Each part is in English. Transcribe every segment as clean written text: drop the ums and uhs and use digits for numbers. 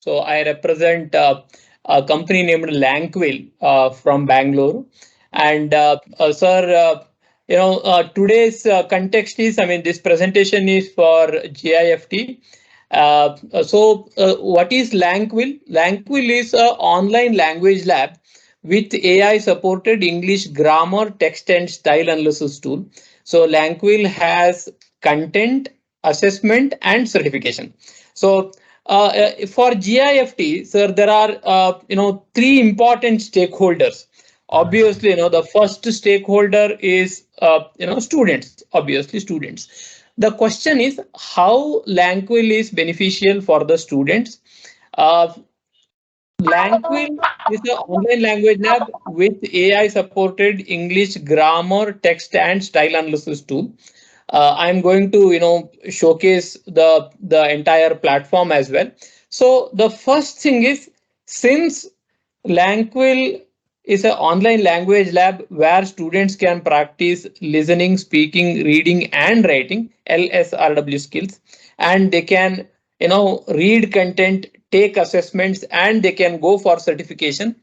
So I represent a company named Lanquill from Bangalore. And sir, today's context is, I mean, this presentation is for GIFT. What is Lanquill? Lanquill is an online language lab with AI supported English grammar, text, and style analysis tool. So Lanquill has content, assessment, and certification. So for GIFT, sir, there are three important stakeholders. Obviously, the first stakeholder is students. Obviously, students. The question is how Lanquill is beneficial for the students. Uh, Lanquill is an online language lab with AI supported English grammar, text, and style analysis tool. I'm going to showcase the entire platform as well. So the first thing is, since Lanquill is an online language lab where students can practice listening, speaking, reading, and writing LSRW skills, and they can read content, take assessments, and they can go for certification.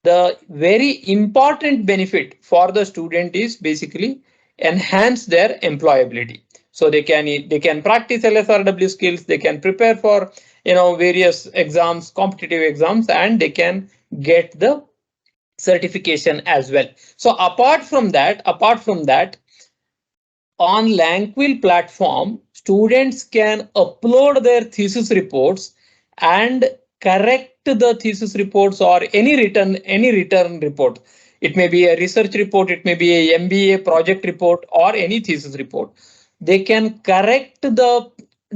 The very important benefit for the student is basically enhance their employability. So they can practice LSRW skills, they can prepare for various exams, competitive exams, and they can get the certification as well. So apart from that, on Lanquill platform, students can upload their thesis reports and correct the thesis reports or any written report. It may be a research report, it may be a MBA project report, or any thesis report. They can correct the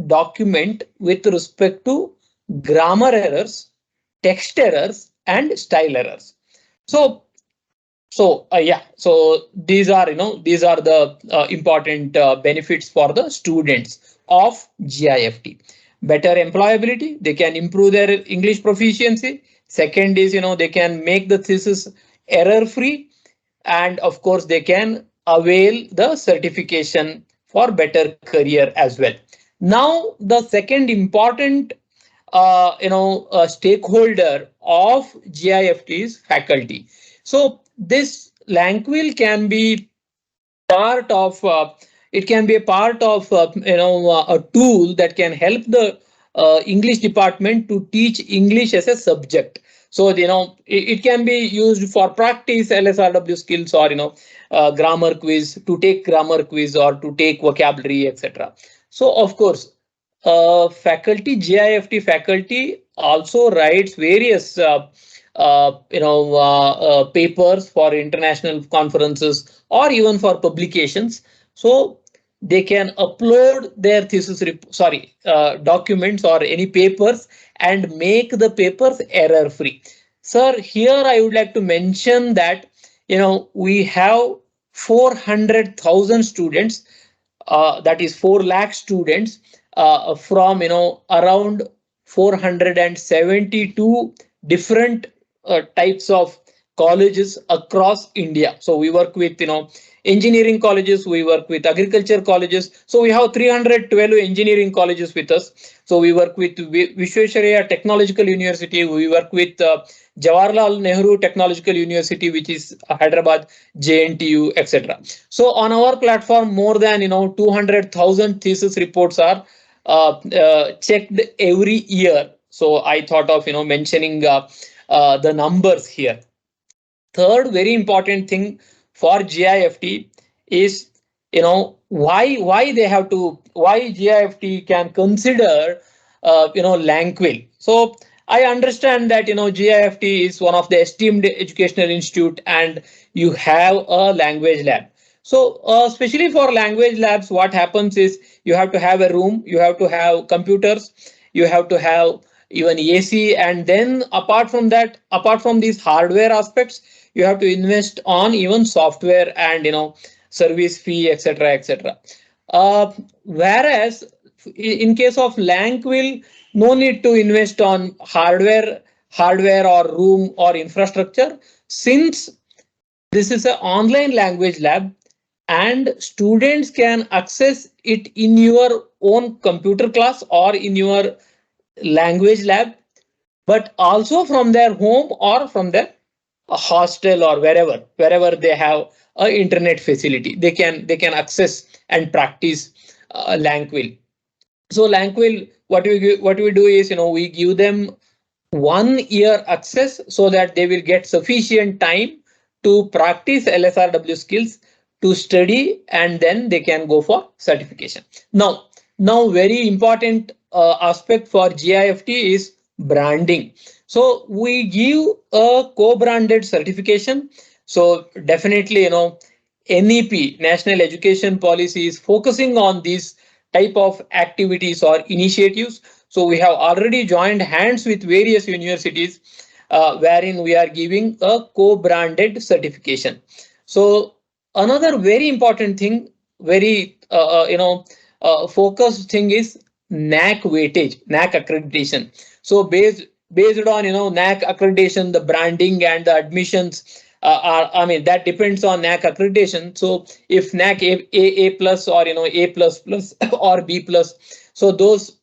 document with respect to grammar errors, text errors, and style errors. So so these are the important benefits for the students of GIFT. Better employability, they can improve their English proficiency. Second is, they can make the thesis error free, and of course they can avail the certification for better career as well. Now the second important stakeholder of GIFT is faculty. So this Lanquill can be part of it can be a part of a tool that can help the English department to teach English as a subject. So it can be used for practice LSRW skills, or grammar quiz, to take grammar quiz or to take vocabulary, etc. So of course, faculty GIFT faculty also writes various papers for international conferences or even for publications. So they can upload their documents or any papers and make the papers error free. Sir, here I would like to mention that we have 400,000 students, that is 4 lakh students, from around 472 different types of colleges across India. So we work with engineering colleges, we work with agriculture colleges. So we have 312 engineering colleges with us. So we work with Vishwesvaraya Technological University, we work with Jawaharlal Nehru Technological University, which is Hyderabad, JNTU, etc. So on our platform, more than 200,000 thesis reports are checked every year. So I thought of mentioning the numbers here. Third very important thing for GIFT is why GIFT can consider Lanquill. So I understand that GIFT is one of the esteemed educational institute, and you have a language lab. So especially for language labs, what happens is you have to have a room, you have to have computers, you have to have even AC, and then apart from that, apart from these hardware aspects, you have to invest on even software and service fee, etc., etc. Whereas in case of Lanquill, no need to invest on hardware or room or infrastructure, since this is an online language lab and students can access it in your own computer class or in your language lab, but also from their home or from their hostel or wherever they have a internet facility, they can access and practice Lanquill. So Lanquill, what we do is, we give them 1 year access so that they will get sufficient time to practice LSRW skills, to study, and then they can go for certification. Now very important aspect for GIFT is branding. So we give a co-branded certification. So definitely, NEP, National Education Policy, is focusing on these type of activities or initiatives. So we have already joined hands with various universities, wherein we are giving a co-branded certification. So another very important thing, very focused thing is NAC weightage, NAC accreditation. So based on NAC accreditation, the branding and the admissions that depends on NAC accreditation. So if NAC A plus, or A plus plus or B plus, so those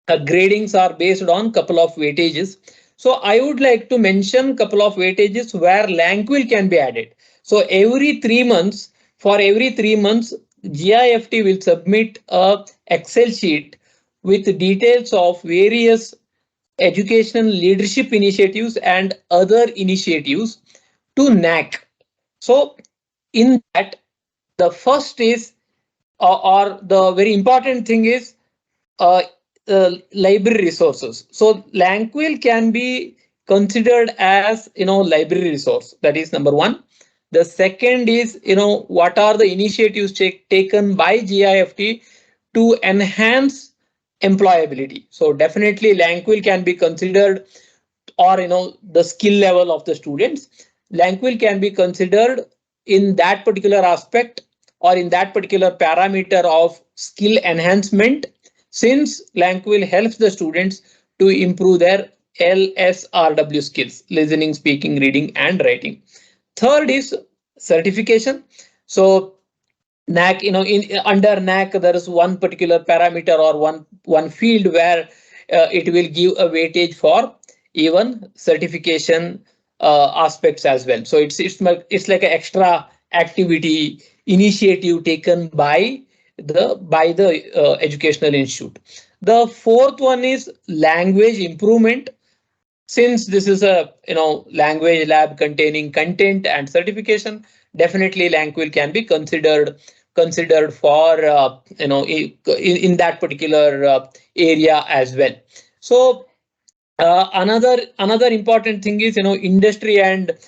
gradings are based on couple of weightages. So I would like to mention couple of weightages where Lanquill can be added. So for every 3 months, GIFT will submit a Excel sheet with details of various educational leadership initiatives and other initiatives to NAC. So in that, the first is, or the very important thing is, uh, library resources. So Lanquill can be considered as, library resource. That is number one. The second is, what are the initiatives taken by GIFT to enhance employability. So definitely Lanquill can be considered, or the skill level of the students. Lanquill can be considered in that particular aspect, or in that particular parameter of skill enhancement, since Lanquill helps the students to improve their LSRW skills: listening, speaking, reading, and writing. Third is certification. So NAC, in under NAC, there is one particular parameter or one field where it will give a weightage for even certification aspects as well. So it's like an extra activity initiative taken by the educational institute. The fourth one is language improvement. Since this is a language lab containing content and certification, definitely Lanquill can be considered for in that particular area as well. So another important thing is, industry and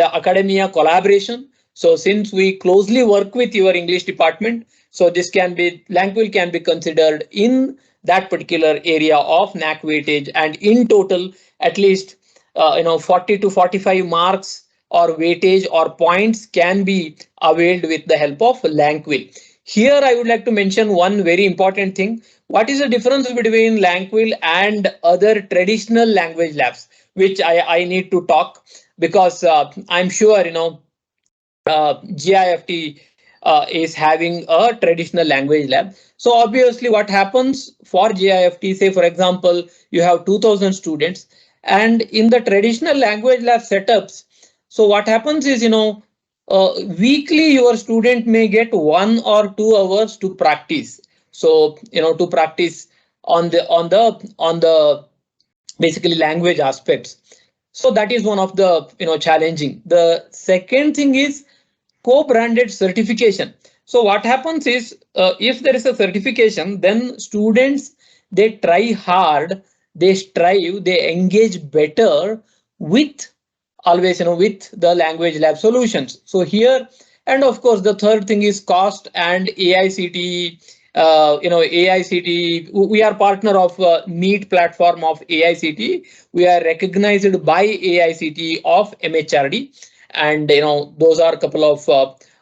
academia collaboration. So since we closely work with your English department, so this can be, Lanquill can be considered in that particular area of NAC weightage, and in total at least 40 to 45 marks or weightage or points can be availed with the help of Lanquill. Here I would like to mention one very important thing. What is the difference between Lanquill and other traditional language labs, which I need to talk, because I'm sure GIFT is having a traditional language lab. So obviously what happens for GIFT, say for example, you have 2000 students, and in the traditional language lab setups, so what happens is, weekly your student may get 1 or 2 hours to practice. So, to practice on the basically language aspects. So that is one of the challenging. The second thing is co-branded certification. So what happens is, if there is a certification, then students, they try hard, they strive, they engage better with, always with the language lab solutions. So here, and of course the third thing is cost and AICTE. AICTE, we are partner of NEET platform of AICTE. We are recognized by AICTE of MHRD, and those are a couple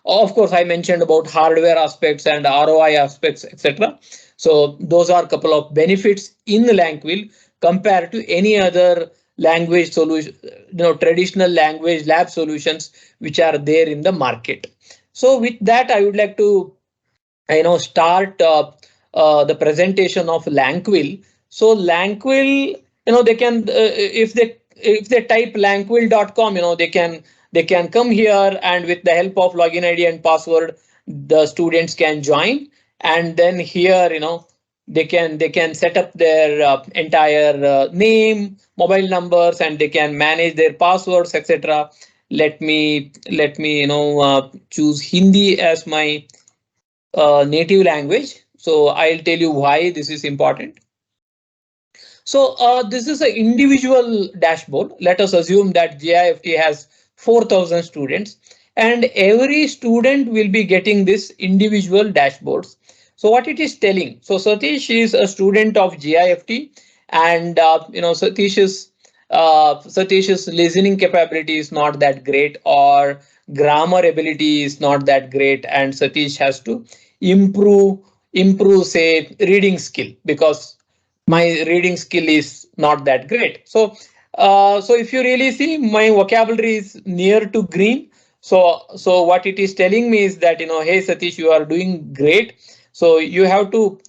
of course I mentioned about hardware aspects and ROI aspects, etc. So those are a couple of benefits in Lanquill compared to any other language solution, traditional language lab solutions which are there in the market. So with that, I would like to start the presentation of Lanquill. So Lanquill, they can if they type lanquill.com, they can come here, and with the help of login ID and password, the students can join, and then here, they can set up their entire name, mobile numbers, and they can manage their passwords, etc. Let me choose Hindi as my native language. So I'll tell you why this is important. So this is an individual dashboard. Let us assume that GIFT has 4,000 students, and every student will be getting this individual dashboards. So what it is telling, so Satish is a student of GIFT, and Satish's listening capability is not that great, or grammar ability is not that great, and Satish has to improve say reading skill, because my reading skill is not that great. So if you really see, my vocabulary is near to green. So what it is telling me is that, hey Satish, you are doing great. So you have to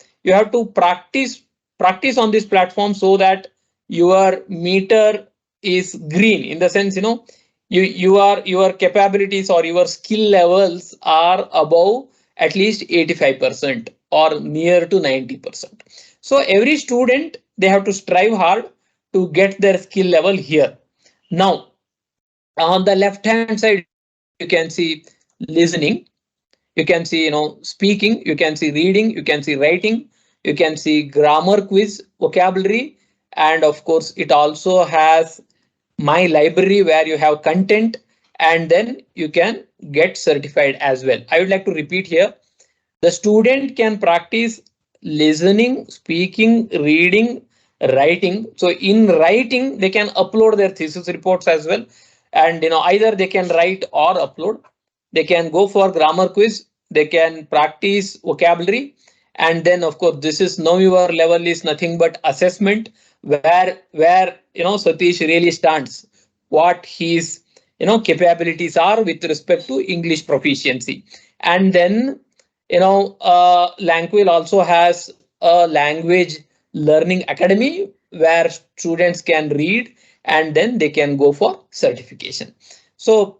practice on this platform, so that your meter is green, in the sense, your capabilities or your skill levels are above at least 85% or near to 90%. So every student, they have to strive hard to get their skill level here. Now, on the left hand side, you can see listening, you can see, speaking, you can see reading, you can see writing, you can see grammar quiz, vocabulary, and of course, it also has my library where you have content, and then you can get certified as well. I would like to repeat here, the student can practice listening, speaking, reading, writing. So in writing, they can upload their thesis reports as well. And either they can write or upload. They can go for grammar quiz. They can practice vocabulary. And then of course, this is now your level is nothing but assessment, where Satish really stands, what his capabilities are with respect to English proficiency. And then Lanquill also has a language learning academy where students can read, and then they can go for certification. So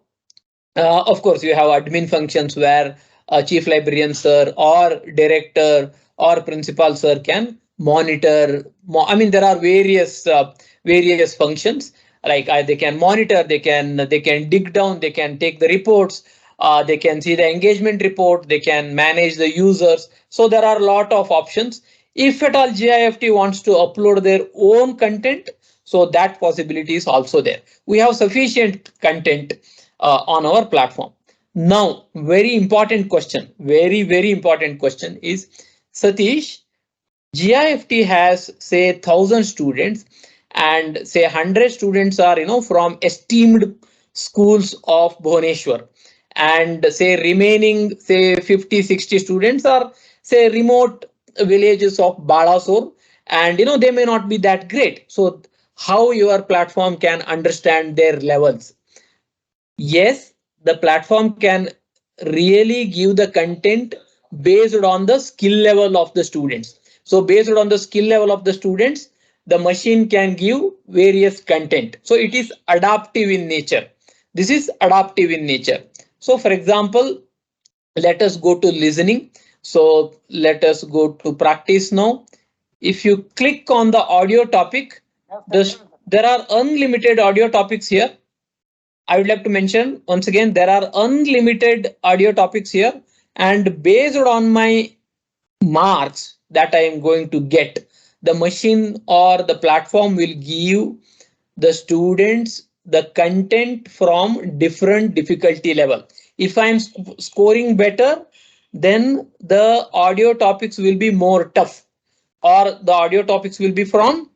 of course, you have admin functions where a chief librarian sir or director or principal sir can monitor. I mean, there are various functions, like they can monitor, they can dig down, they can take the reports, they can see the engagement report, they can manage the users. So there are a lot of options. If at all GIFT wants to upload their own content, so that possibility is also there. We have sufficient content on our platform. Now, very important question, very important question is, Satish, GIFT has say 1,000 students, and say 100 students are from esteemed schools of Bhubaneswar, and say remaining say 50-60 students are say remote villages of Balasore, and they may not be that great. So how your platform can understand their levels? Yes, the platform can really give the content based on the skill level of the students. So based on the skill level of the students, the machine can give various content. So it is adaptive in nature. This is adaptive in nature. So for example, let us go to listening. So let us go to practice now. If you click on the audio topic, there are unlimited audio topics here. I would like to mention once again, there are unlimited audio topics here, and based on my marks that I am going to get, the machine or the platform will give the students the content from different difficulty level. If I'm scoring better, then the audio topics will be more tough, or the audio topics will be from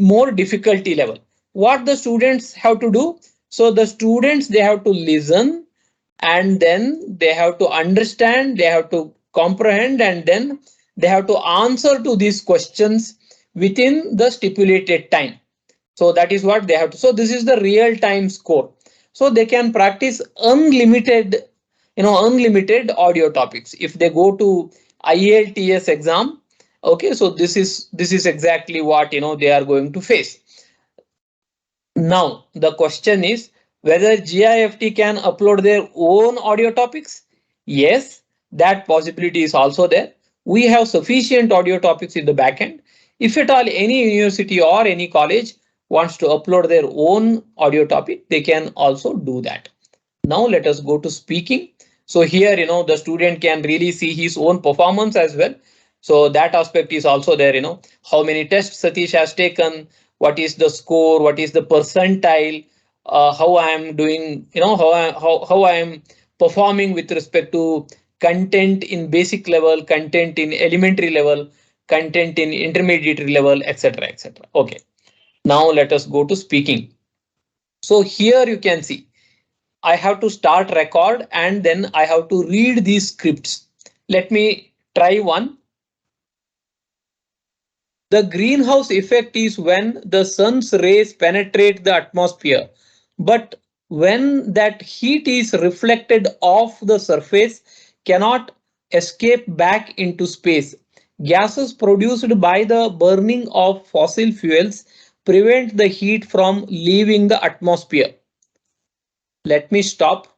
more difficulty level. What the students have to do? So the students, they have to listen, and then they have to understand, they have to comprehend, and then they have to answer to these questions within the stipulated time. So that is what they have to. So this is the real time score. So they can practice unlimited audio topics. If they go to IELTS exam, Okay, so this is exactly what they are going to face. Now, the question is whether GIFT can upload their own audio topics. Yes, that possibility is also there. We have sufficient audio topics in the backend. If at all any university or any college wants to upload their own audio topic, they can also do that. Now let us go to speaking. So here, the student can really see his own performance as well. So that aspect is also there, how many tests Satish has taken, what is the score, what is the percentile, how I am doing, how I am performing with respect to content in basic level, content in elementary level, content in intermediate level, etc., etc. Okay. Now let us go to speaking. So here you can see I have to start record and then I have to read these scripts. Let me try one. The greenhouse effect is when the sun's rays penetrate the atmosphere, but when that heat is reflected off the surface, cannot escape back into space. Gases produced by the burning of fossil fuels prevent the heat from leaving the atmosphere. Let me stop.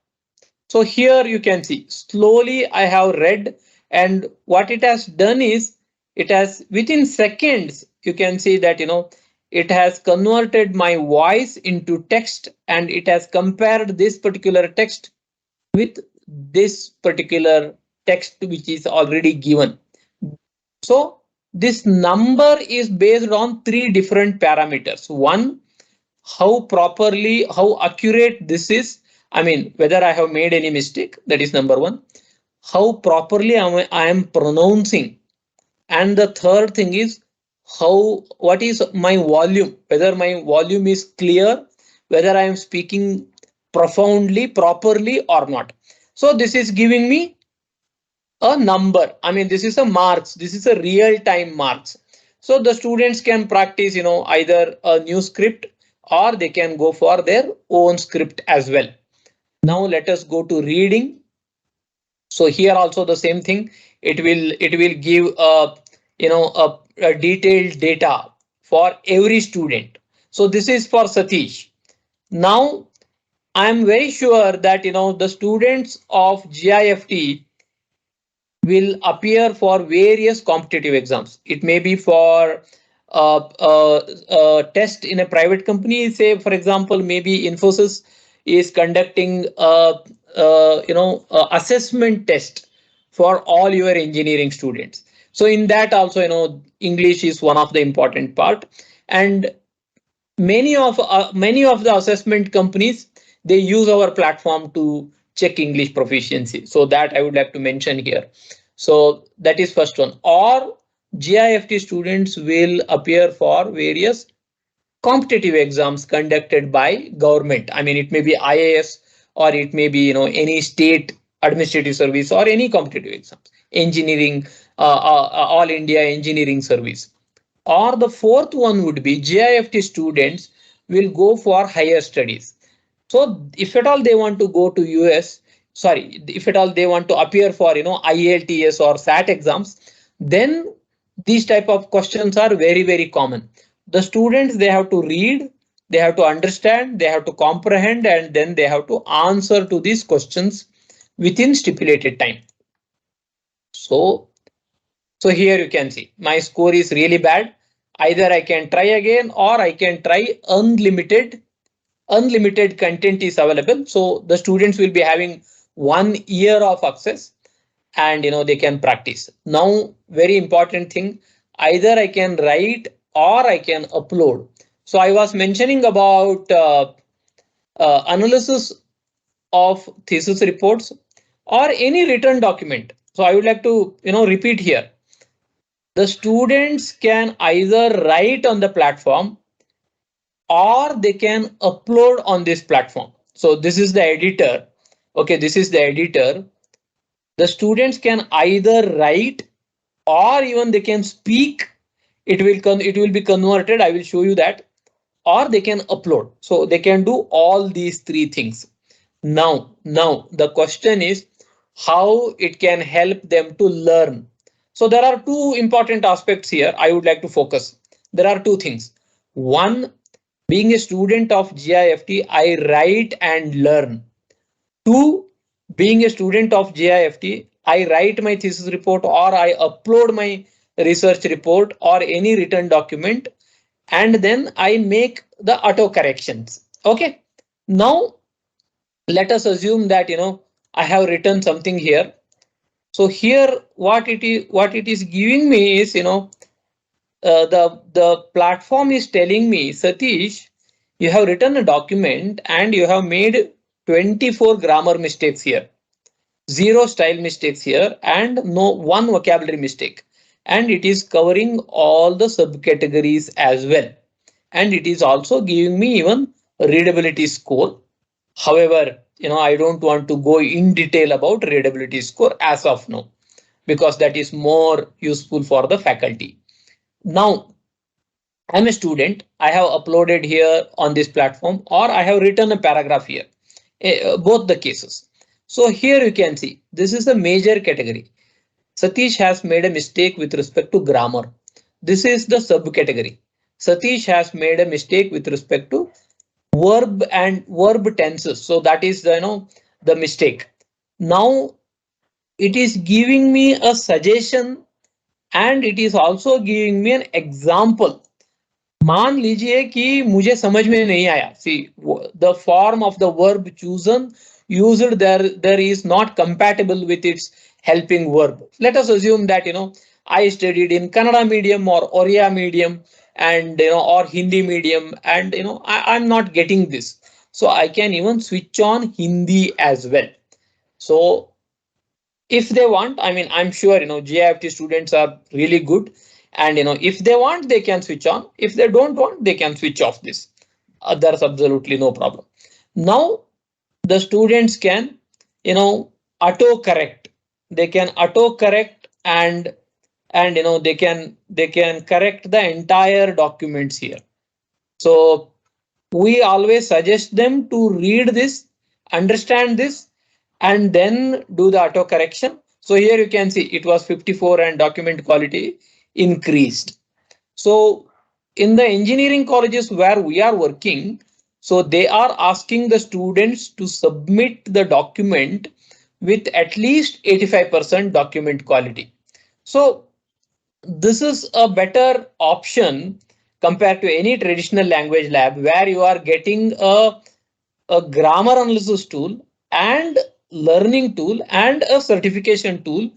So here you can see slowly I have read, and what it has done is it has within seconds you can see that it has converted my voice into text, and it has compared this particular text with this particular text which is already given. So this number is based on three different parameters. One, how accurate this is. I mean, whether I have made any mistake, that is number one. How properly I am pronouncing. And the third thing is what is my volume, whether my volume is clear, whether I am speaking profoundly, properly or not. So this is giving me a number. I mean, this is a marks. This is a real time marks. So the students can practice, either a new script or they can go for their own script as well. Now let us go to reading. So here also the same thing. It will give a detailed data for every student. So this is for Satish. Now I am very sure that the students of GIFT will appear for various competitive exams. It may be for test in a private company. Say, for example, maybe Infosys is conducting a assessment test for all your engineering students. So in that also, English is one of the important part, and many of the assessment companies, they use our platform to check English proficiency. So that I would like to mention here. So that is first one. Or GIFT students will appear for various competitive exams conducted by government. I mean, it may be IAS, or it may be any state administrative service, or any competitive exams, engineering, all India engineering service. Or the fourth one would be GIFT students will go for higher studies. So if at all they want to go to US, sorry, if at all they want to appear for IELTS or SAT exams, then these type of questions are very, very common. The students, they have to read, they have to understand, they have to comprehend, and then they have to answer to these questions within stipulated time. So here you can see my score is really bad. Either I can try again, or I can try unlimited. Unlimited content is available. So the students will be having 1 year of access, and they can practice. Now, very important thing, either I can write or I can upload. So I was mentioning about analysis of thesis reports or any written document. So I would like to repeat here. The students can either write on the platform or they can upload on this platform. So this is the editor. Okay, this is the editor. The students can either write or even they can speak. It will be converted. I will show you that. Or they can upload. So they can do all these three things. Now the question is how it can help them to learn. So there are two important aspects here I would like to focus. There are two things. One, being a student of GIFT, I write and learn. Two, being a student of GIFT, I write my thesis report or I upload my research report or any written document, and then I make the auto corrections. Okay. Now let us assume that I have written something here. So here what it is giving me is the platform is telling me, Satish, you have written a document and you have made 24 grammar mistakes here, zero style mistakes here, and no one vocabulary mistake. And it is covering all the subcategories as well. And it is also giving me even readability score. However, I don't want to go in detail about readability score as of now, because that is more useful for the faculty. Now, I'm a student. I have uploaded here on this platform, or I have written a paragraph here, both the cases. So here you can see this is a major category. Satish has made a mistake with respect to grammar. This is the subcategory. Satish has made a mistake with respect to verb and verb tenses. So that is the mistake. Now it is giving me a suggestion, and it is also giving me an example. मान लीजिए कि मुझे समझ में नहीं आया, see the form of the verb chosen used there is not compatible with its helping verb. Let us assume that I studied in Kannada medium or Oriya medium, and or Hindi medium, and I'm not getting this. So I can even switch on Hindi as well. So if they want, I mean, I'm sure GIFT students are really good, and if they want, they can switch on. If they don't want, they can switch off this. There's absolutely no problem. Now the students can auto correct. They can auto correct, and they can correct the entire documents here. So we always suggest them to read this, understand this, and then do the auto correction. So here you can see it was 54 and document quality increased. So in the engineering colleges where we are working, so they are asking the students to submit the document with at least 85% document quality. So this is a better option compared to any traditional language lab, where you are getting a grammar analysis tool and learning tool and a certification tool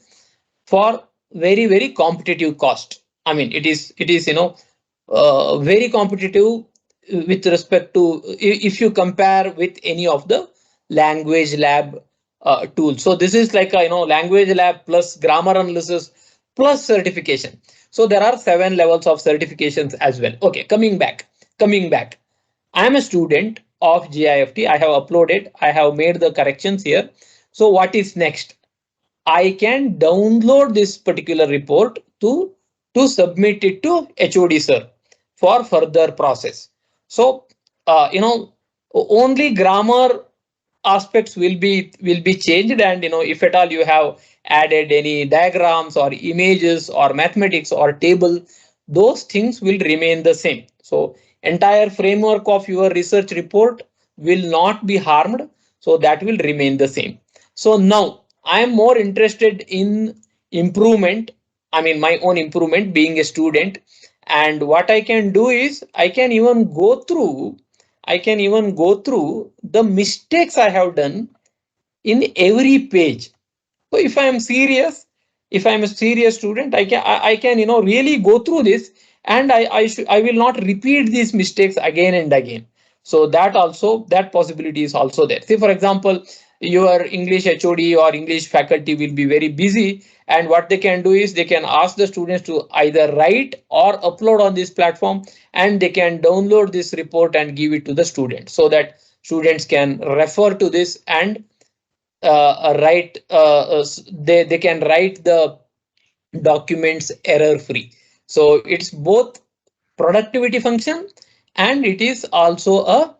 for very, very competitive cost. I mean, it is very competitive with respect to, if you compare with any of the language lab tools. So this is like a language lab plus grammar analysis plus certification. So there are 7 levels of certifications as well. Okay, coming back. I am a student of GIFT. I have uploaded, I have made the corrections here. So what is next? I can download this particular report to submit it to HOD sir for further process. So only grammar aspects will be changed, and if at all you have added any diagrams or images or mathematics or table, those things will remain the same. So entire framework of your research report will not be harmed, so that will remain the same. So now I am more interested in improvement, I mean my own improvement being a student. And what I can do is I can even go through the mistakes I have done in every page. So if I'm a serious student, I can really go through this, and I will not repeat these mistakes again and again. So that possibility is also there. Say for example, your English HOD or English faculty will be very busy, and what they can do is they can ask the students to either write or upload on this platform, and they can download this report and give it to the students, so that students can refer to this and write they can write the documents error free. So it's both productivity function, and it is also a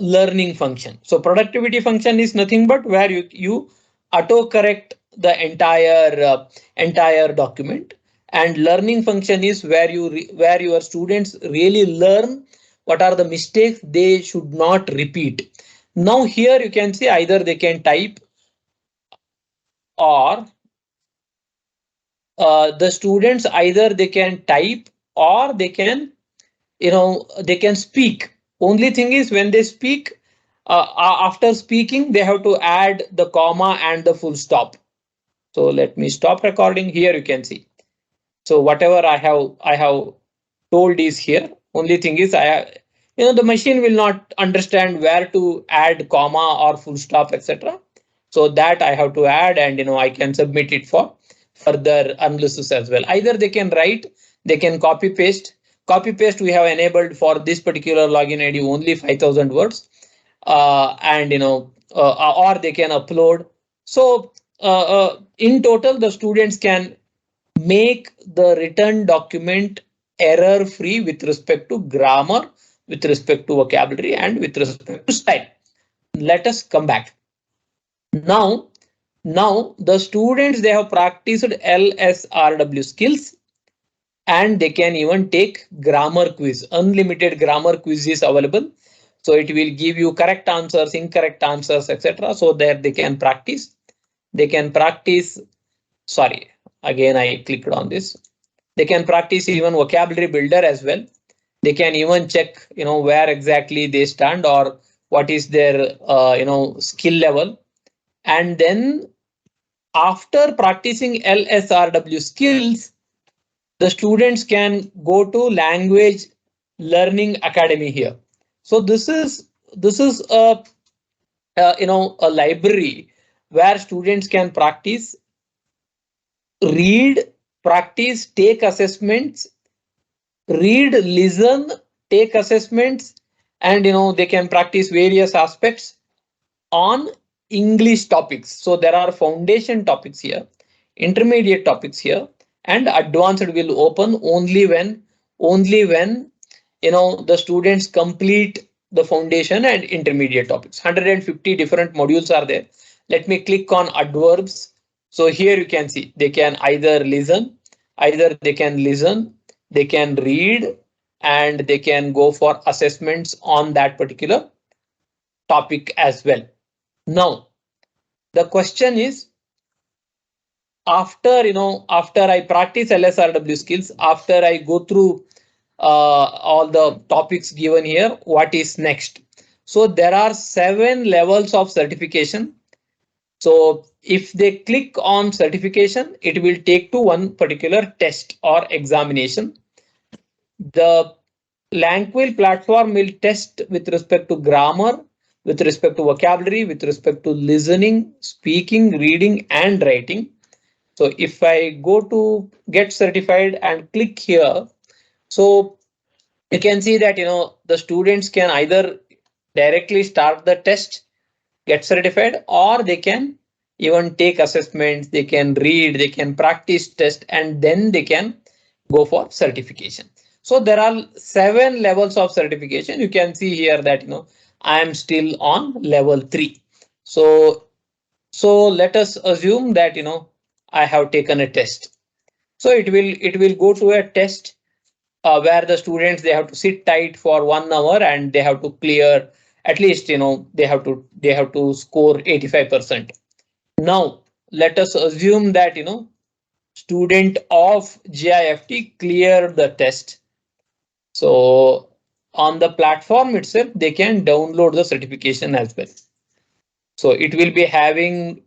learning function. So productivity function is nothing but where you auto correct the entire document. And learning function is where where your students really learn what are the mistakes they should not repeat. Now here you can see either they can type, or the students either they can type or they can, they can speak. Only thing is when they speak, after speaking they have to add the comma and the full stop. So let me stop recording. Here you can see. So whatever I have told is here. Only thing is the machine will not understand where to add comma or full stop, etc. So that I have to add, and I can submit it for further analysis as well. Either they can write, they can copy paste. Copy paste we have enabled for this particular login ID only 5,000 words, and or they can upload. So in total, the students can make the written document error free with respect to grammar, with respect to vocabulary, and with respect to style. Let us come back. Now the students, they have practiced LSRW skills, and they can even take grammar quiz. Unlimited grammar quiz is available. So it will give you correct answers, incorrect answers, etc. So that they can practice. They can practice. Sorry, again I clicked on this. They can practice even vocabulary builder as well. They can even check, where exactly they stand or what is their, skill level. And then after practicing LSRW skills, the students can go to Language Learning Academy here. So this is a library where students can practice, read, practice, take assessments, read, listen, take assessments, and they can practice various aspects on English topics. So there are foundation topics here, intermediate topics here, and advanced will open only when the students complete the foundation and intermediate topics. 150 different modules are there. Let me click on adverbs. So here you can see they can either listen, they can read, and they can go for assessments on that particular topic as well. Now, the question is, after I practice LSRW skills, after I go through all the topics given here, what is next? So there are 7 levels of certification. So if they click on certification, it will take to one particular test or examination. The Lanquill platform will test with respect to grammar, with respect to vocabulary, with respect to listening, speaking, reading, and writing. So if I go to get certified and click here, so you can see that the students can either directly start the test, get certified, or they can even take assessments, they can read, they can practice test, and then they can go for certification. So there are 7 levels of certification. You can see here that I am still on level 3. So let us assume that I have taken a test. So it will go to a test where the students, they have to sit tight for 1 hour, and they have to clear at least they have to score 85%. Now let us assume that student of GIFT cleared the test. So on the platform itself, they can download the certification as well. So it will be having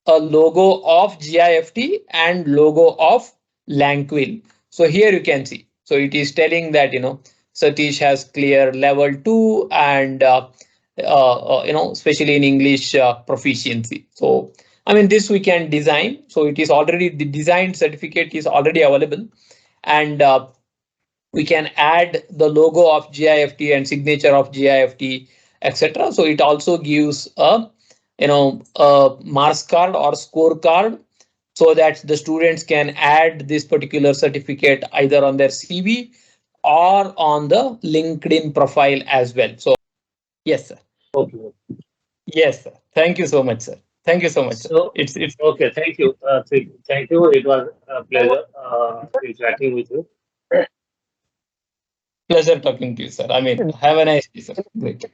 a logo of GIFT and logo of Lanquill. So here you can see. So it is telling that Satish has cleared level 2 and especially in English proficiency. So I mean, this we can design. So it is already, the designed certificate is already available, and we can add the logo of GIFT and signature of GIFT, etc. So it also gives a marks card or scorecard, so that the students can add this particular certificate either on their CV or on the LinkedIn profile as well. So yes, sir. Okay. Yes, sir. Thank you so much, sir. Thank you so much, sir. So, It's okay, thank you. Thank you. It was a pleasure interacting with you. pleasure talking to you, sir. I mean, have a nice day, sir. Great.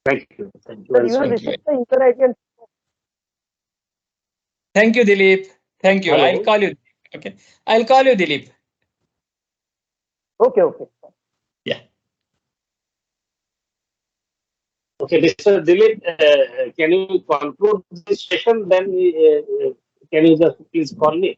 Thank you. Thank you very much. Thank you. Thank you, Dilip. Thank you. I'll Hello. call you. Okay. I'll call you, Dilip. Yeah. Okay, Mr. Dilip, can you conclude this session? Then can you just please call me?